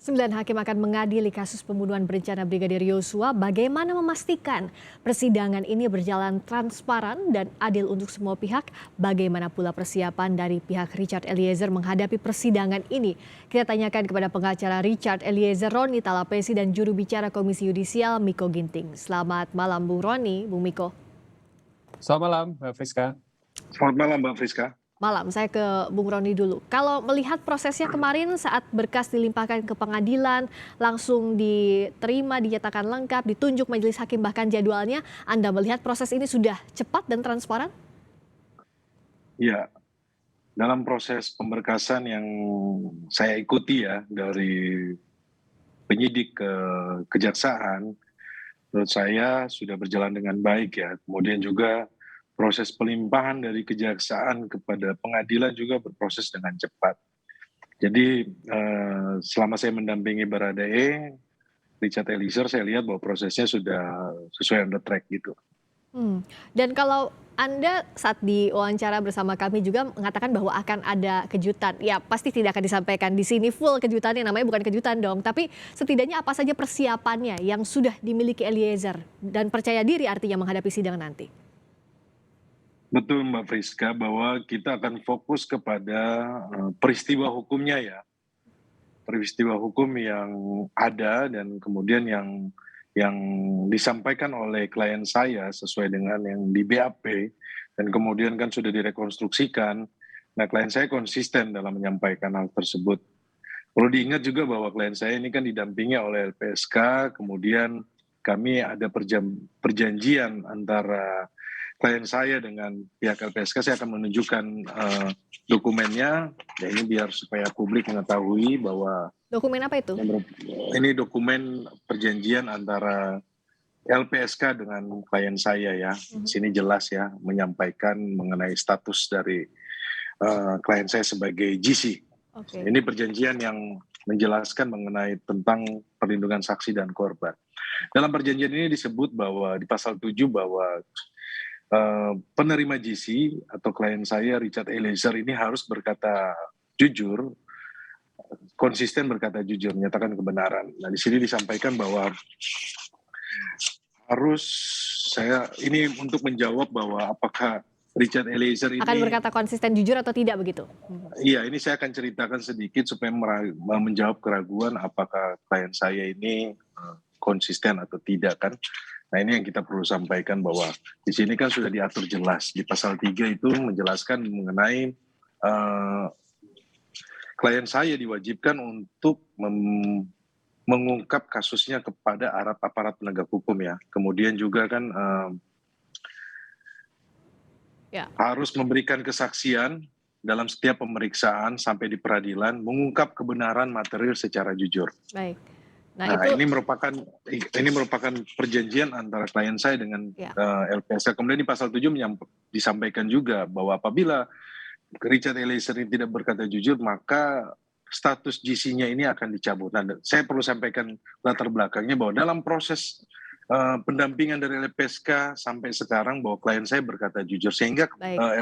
9 hakim akan mengadili kasus pembunuhan berencana Brigadir Yosua. Bagaimana memastikan persidangan ini berjalan transparan dan adil untuk semua pihak? Bagaimana pula persiapan dari pihak Richard Eliezer menghadapi persidangan ini? Kita tanyakan kepada pengacara Richard Eliezer, Roni Talapesi, dan juru bicara Komisi Yudisial Miko Ginting. Selamat malam Bung Roni, Bung Miko. Selamat malam, Mbak Friska. Selamat malam, Mbak Friska. Malam, saya ke Bung Roni dulu. Kalau melihat prosesnya kemarin saat berkas dilimpahkan ke pengadilan, langsung diterima, dinyatakan lengkap, ditunjuk majelis hakim bahkan jadwalnya, Anda melihat proses ini sudah cepat dan transparan? Ya, dalam proses pemberkasan yang saya ikuti ya, dari penyidik ke kejaksaan, menurut saya sudah berjalan dengan baik ya. Kemudian juga proses pelimpahan dari kejaksaan kepada pengadilan juga berproses dengan cepat. Jadi selama saya mendampingi Baradae, Richard Eliezer, saya lihat bahwa prosesnya sudah sesuai on the track gitu. Dan kalau Anda saat diwawancara bersama kami juga mengatakan bahwa akan ada kejutan. Ya pasti tidak akan disampaikan di sini full kejutannya, namanya bukan kejutan dong. Tapi setidaknya apa saja persiapannya yang sudah dimiliki Eliezer dan percaya diri artinya menghadapi sidang nanti? Betul Mbak Friska, bahwa kita akan fokus kepada peristiwa hukumnya ya. Peristiwa hukum yang ada dan kemudian yang disampaikan oleh klien saya sesuai dengan yang di BAP dan kemudian kan sudah direkonstruksikan. Nah, klien saya konsisten dalam menyampaikan hal tersebut. Perlu diingat juga bahwa klien saya ini kan didampingi oleh LPSK, kemudian kami ada perjanjian antara klien saya dengan pihak LPSK. Saya akan menunjukkan dokumennya, ya ini biar supaya publik mengetahui bahwa Dokumen apa itu? ini dokumen perjanjian antara LPSK dengan klien saya ya. Di sini jelas ya menyampaikan mengenai status dari klien saya sebagai GC. Oke. Ini perjanjian yang menjelaskan mengenai tentang perlindungan saksi dan korban. Dalam perjanjian ini disebut bahwa di pasal 7 bahwa penerima GC atau klien saya Richard Eliezer ini harus berkata jujur, konsisten berkata jujur, menyatakan kebenaran. Nah, di sini disampaikan bahwa harus saya ini untuk menjawab bahwa apakah Richard Eliezer ini Akan berkata konsisten jujur atau tidak begitu? Iya, ini saya akan ceritakan sedikit supaya menjawab keraguan apakah klien saya ini konsisten atau tidak kan. Nah, ini yang kita perlu sampaikan bahwa di sini kan sudah diatur jelas di pasal 3 itu menjelaskan mengenai klien saya diwajibkan untuk mengungkap kasusnya kepada aparat penegak hukum ya. Kemudian juga kan harus memberikan kesaksian dalam setiap pemeriksaan sampai di peradilan, mengungkap kebenaran material secara jujur. Baik. Nah, ini merupakan perjanjian antara klien saya dengan LPSK. Kemudian di pasal 7 disampaikan juga bahwa apabila Richard Eliezer ini tidak berkata jujur, maka status GC-nya ini akan dicabut. Nah, saya perlu sampaikan latar belakangnya bahwa dalam proses pendampingan dari LPSK sampai sekarang bahwa klien saya berkata jujur, sehingga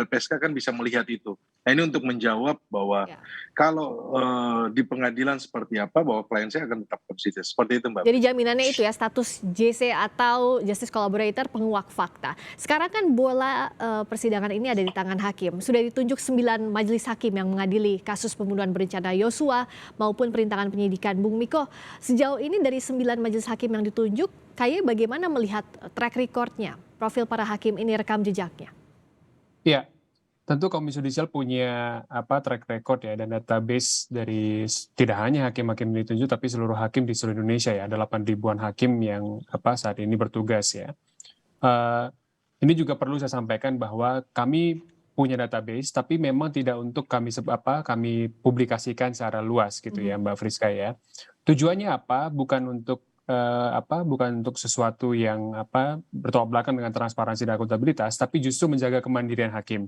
LPSK kan bisa melihat itu. Nah, ini untuk menjawab bahwa kalau di pengadilan seperti apa, bahwa klien saya akan tetap konsisten. Seperti itu Mbak. Jadi jaminannya itu ya, status JC atau Justice Collaborator, penguak fakta. Sekarang kan bola persidangan ini ada di tangan hakim. Sudah ditunjuk 9 majelis hakim yang mengadili kasus pembunuhan berencana Yosua maupun perintangan penyidikan. Bung Miko, sejauh ini dari 9 majelis hakim yang ditunjuk, KAY bagaimana melihat track record-nya, profil para hakim ini, rekam jejaknya? Ya, tentu Komisi Yudisial punya track record ya dan database dari tidak hanya hakim-hakim yang ditunjuk tapi seluruh hakim di seluruh Indonesia ya. Ada 8 ribuan hakim yang saat ini bertugas ya. Ini juga perlu saya sampaikan bahwa kami punya database tapi memang tidak untuk kami publikasikan secara luas gitu ya Mbak Friska ya. Tujuannya apa? Bukan untuk sesuatu yang bertolak belakang dengan transparansi dan akuntabilitas, tapi justru menjaga kemandirian hakim.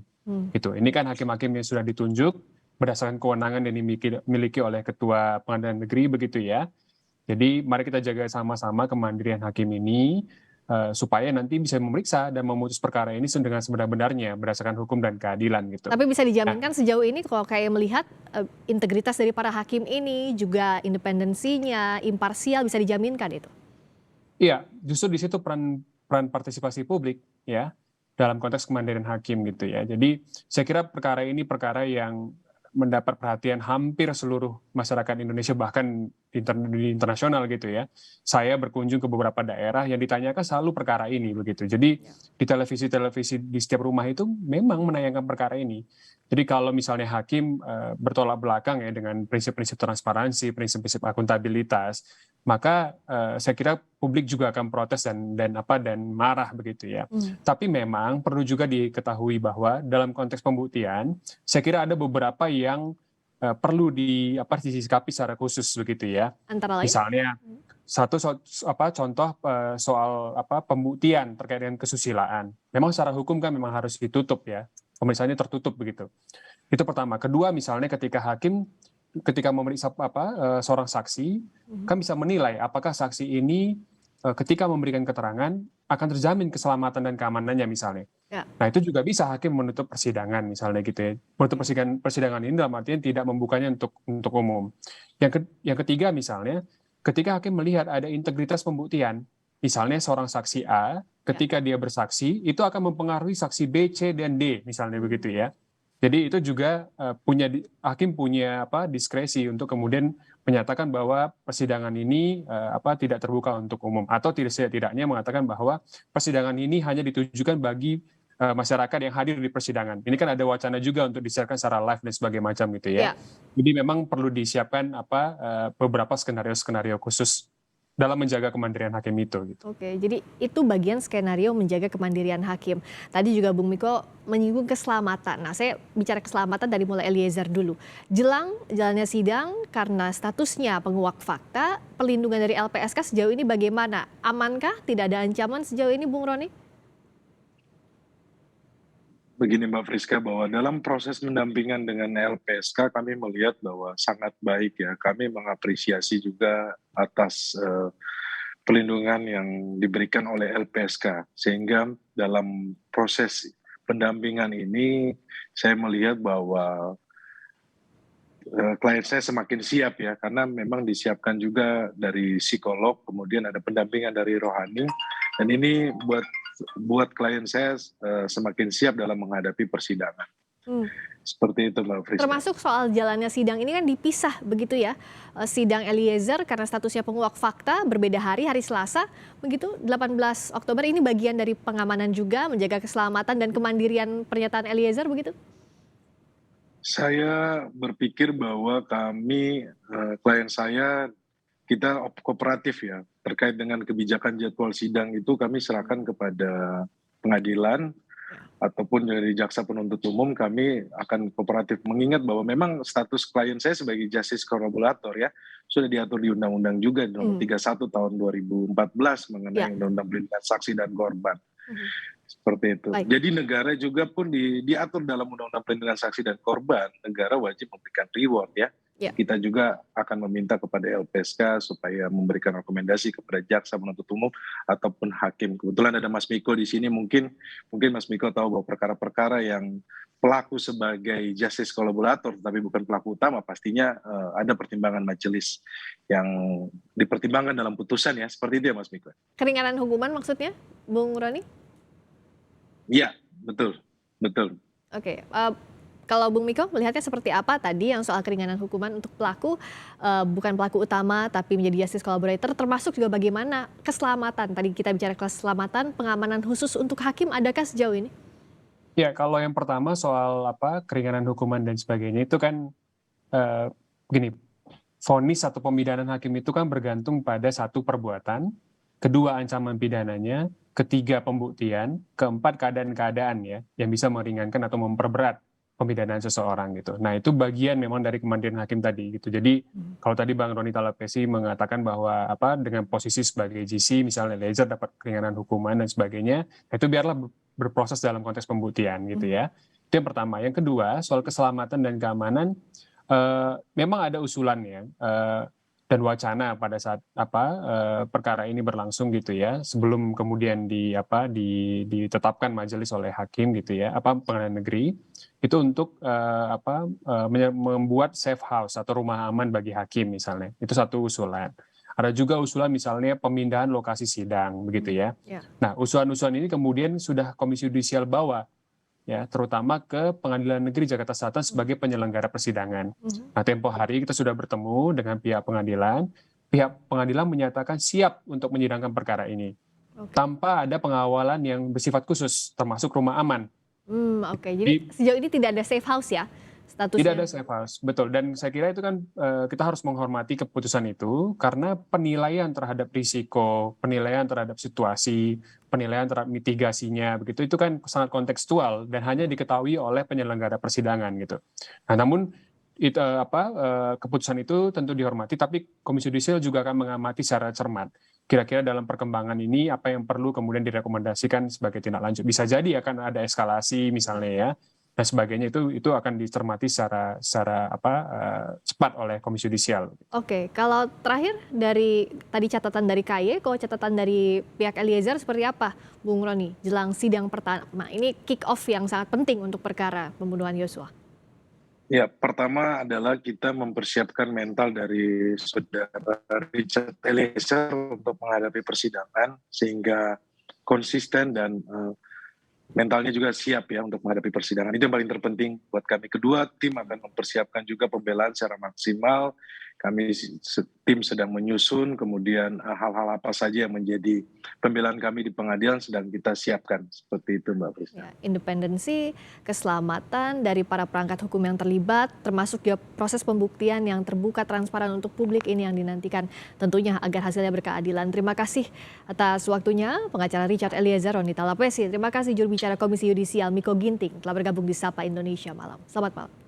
Gitu. Ini kan hakim-hakim yang sudah ditunjuk berdasarkan kewenangan yang dimiliki oleh Ketua Pengadilan Negeri begitu ya. Jadi mari kita jaga sama-sama kemandirian hakim ini supaya nanti bisa memeriksa dan memutus perkara ini dengan sebenar-benarnya berdasarkan hukum dan keadilan gitu. Tapi bisa Nah, dijaminkan sejauh ini kalau kayak melihat integritas dari para hakim ini, juga independensinya, imparsial bisa dijaminkan itu? iya, justru di situ peran peran partisipasi publik ya dalam konteks kemandirian hakim gitu ya. Jadi saya kira perkara ini perkara yang mendapat perhatian hampir seluruh masyarakat Indonesia bahkan di internasional gitu ya. Saya berkunjung ke beberapa daerah yang ditanyakan selalu perkara ini begitu. Jadi di televisi-televisi di setiap rumah itu memang menayangkan perkara ini. Jadi kalau misalnya hakim bertolak belakang ya dengan prinsip-prinsip transparansi, prinsip-prinsip akuntabilitas, maka saya kira publik juga akan protes dan marah begitu ya. Tapi memang perlu juga diketahui bahwa dalam konteks pembuktian, saya kira ada beberapa yang perlu disikapi secara khusus begitu ya. Antara lain? Misalnya contoh soal pembuktian terkait dengan kesusilaan. Memang secara hukum kan memang harus ditutup ya, pemeriksaannya tertutup begitu. Itu pertama. Kedua, misalnya ketika hakim ketika memeriksa seorang saksi kan bisa menilai apakah saksi ini ketika memberikan keterangan akan terjamin keselamatan dan keamanannya misalnya. Ya. Nah itu juga bisa hakim menutup persidangan misalnya gitu ya. Menutup persidangan ini dalam artian tidak membukanya untuk umum. Yang ketiga misalnya ketika hakim melihat ada integritas pembuktian, misalnya seorang saksi A ketika dia bersaksi itu akan mempengaruhi saksi B, C, dan D misalnya begitu ya. Jadi itu juga hakim punya diskresi untuk kemudian menyatakan bahwa persidangan ini tidak terbuka untuk umum atau tidaknya mengatakan bahwa persidangan ini hanya ditujukan bagi masyarakat yang hadir di persidangan. Ini kan ada wacana juga untuk disiarkan secara live dan sebagainya macam gitu ya. Jadi memang perlu disiapkan beberapa skenario-skenario khusus dalam menjaga kemandirian hakim itu. Gitu. Oke, jadi itu bagian skenario menjaga kemandirian hakim. Tadi juga Bung Miko menyinggung keselamatan. Nah, saya bicara keselamatan dari mulai Eliezer dulu. Jelang jalannya sidang karena statusnya penguak fakta, perlindungan dari LPSK sejauh ini bagaimana? Amankah? Tidak ada ancaman sejauh ini, Bung Roni? Begini Mbak Friska, bahwa dalam proses mendampingan dengan LPSK kami melihat bahwa sangat baik ya. Kami mengapresiasi juga atas pelindungan yang diberikan oleh LPSK. Sehingga dalam proses pendampingan ini saya melihat bahwa klien saya semakin siap ya. Karena memang disiapkan juga dari psikolog, kemudian ada pendampingan dari rohani. Dan ini buat klien saya semakin siap dalam menghadapi persidangan. Seperti itu Mbak Friska. Termasuk soal jalannya sidang ini kan dipisah begitu ya. Sidang Eliezer karena statusnya penguak fakta berbeda hari Selasa. Begitu 18 Oktober ini bagian dari pengamanan juga menjaga keselamatan dan kemandirian pernyataan Eliezer begitu? Saya berpikir bahwa kami, klien saya, kita kooperatif ya. Terkait dengan kebijakan jadwal sidang itu kami serahkan kepada pengadilan ataupun dari jaksa penuntut umum, kami akan kooperatif. Mengingat bahwa memang status klien saya sebagai justice collaborator ya sudah diatur di undang-undang juga nomor 31 tahun 2014 mengenai undang-undang perlindungan saksi dan korban. Seperti itu. Baik. Jadi negara juga pun diatur dalam undang-undang perlindungan saksi dan korban, negara wajib memberikan reward ya. Kita juga akan meminta kepada LPSK supaya memberikan rekomendasi kepada jaksa penuntut umum ataupun hakim. Kebetulan ada Mas Miko di sini, mungkin Mas Miko tahu bahwa perkara-perkara yang pelaku sebagai justice collaborator tapi bukan pelaku utama, pastinya ada pertimbangan majelis yang dipertimbangkan dalam putusan ya. Seperti itu ya Mas Miko. Keringanan hukuman maksudnya, Bung Roni? Iya, betul. Oke. Kalau Bung Miko melihatnya seperti apa tadi yang soal keringanan hukuman untuk pelaku bukan pelaku utama tapi menjadi justice collaborator, termasuk juga bagaimana keselamatan. Tadi kita bicara keselamatan, pengamanan khusus untuk hakim adakah sejauh ini? Ya, kalau yang pertama soal keringanan hukuman dan sebagainya itu kan begini, vonis atau pemidanan hakim itu kan bergantung pada satu perbuatan, kedua ancaman pidananya, ketiga pembuktian, keempat keadaan-keadaan ya yang bisa meringankan atau memperberat pemidanaan seseorang gitu. Nah itu bagian memang dari kemandirian hakim tadi gitu. Jadi kalau tadi Bang Roni Talapesi mengatakan bahwa dengan posisi sebagai GC misalnya Eliezer dapat keringanan hukuman dan sebagainya, itu biarlah berproses dalam konteks pembuktian gitu ya. Itu yang pertama. Yang kedua soal keselamatan dan keamanan, memang ada usulan ya. dan wacana pada saat perkara ini berlangsung gitu ya, sebelum kemudian ditetapkan majelis oleh hakim gitu ya, pengadilan negeri itu untuk membuat safe house atau rumah aman bagi hakim misalnya. Itu satu usulan. Ada juga usulan misalnya pemindahan lokasi sidang begitu ya. Ya. Nah, usulan-usulan ini kemudian sudah Komisi Yudisial bawa ya, terutama ke Pengadilan Negeri Jakarta Selatan sebagai penyelenggara persidangan. Nah, tempo hari kita sudah bertemu dengan pihak pengadilan. Pihak pengadilan menyatakan siap untuk menyidangkan perkara ini tanpa ada pengawalan yang bersifat khusus, termasuk rumah aman. Oke. Jadi sejauh ini tidak ada safe house ya statusnya? Tidak ada safe house, betul. Dan saya kira itu kan kita harus menghormati keputusan itu karena penilaian terhadap risiko, penilaian terhadap situasi, penilaian terhadap mitigasinya, begitu itu kan sangat kontekstual dan hanya diketahui oleh penyelenggara persidangan gitu. Nah, namun itu keputusan itu tentu dihormati, tapi Komisi Yudisial juga akan mengamati secara cermat. Kira-kira dalam perkembangan ini apa yang perlu kemudian direkomendasikan sebagai tindak lanjut. Bisa jadi akan ada eskalasi misalnya ya, dan sebagainya, itu akan dicermati secara cepat oleh Komisi Yudisial. Oke, kalau terakhir dari tadi catatan dari KY, kalau catatan dari pihak Eliezer seperti apa, Bung Roni, jelang sidang pertama ini kick off yang sangat penting untuk perkara pembunuhan Yosua? Ya, pertama adalah kita mempersiapkan mental dari saudara Richard Eliezer untuk menghadapi persidangan sehingga konsisten dan mentalnya juga siap ya untuk menghadapi persidangan. Itu yang paling terpenting buat kami. Kedua, tim akan mempersiapkan juga pembelaan secara maksimal. Kami tim sedang menyusun, kemudian hal-hal apa saja yang menjadi pembelaan kami di pengadilan sedang kita siapkan. Seperti itu Mbak Friska. Ya, independensi, keselamatan dari para perangkat hukum yang terlibat, termasuk juga proses pembuktian yang terbuka, transparan untuk publik ini yang dinantikan tentunya agar hasilnya berkeadilan. Terima kasih atas waktunya pengacara Richard Eliezer, Roni Talapesi. Terima kasih juru bicara Komisi Yudisial Miko Ginting telah bergabung di Sapa Indonesia Malam. Selamat malam.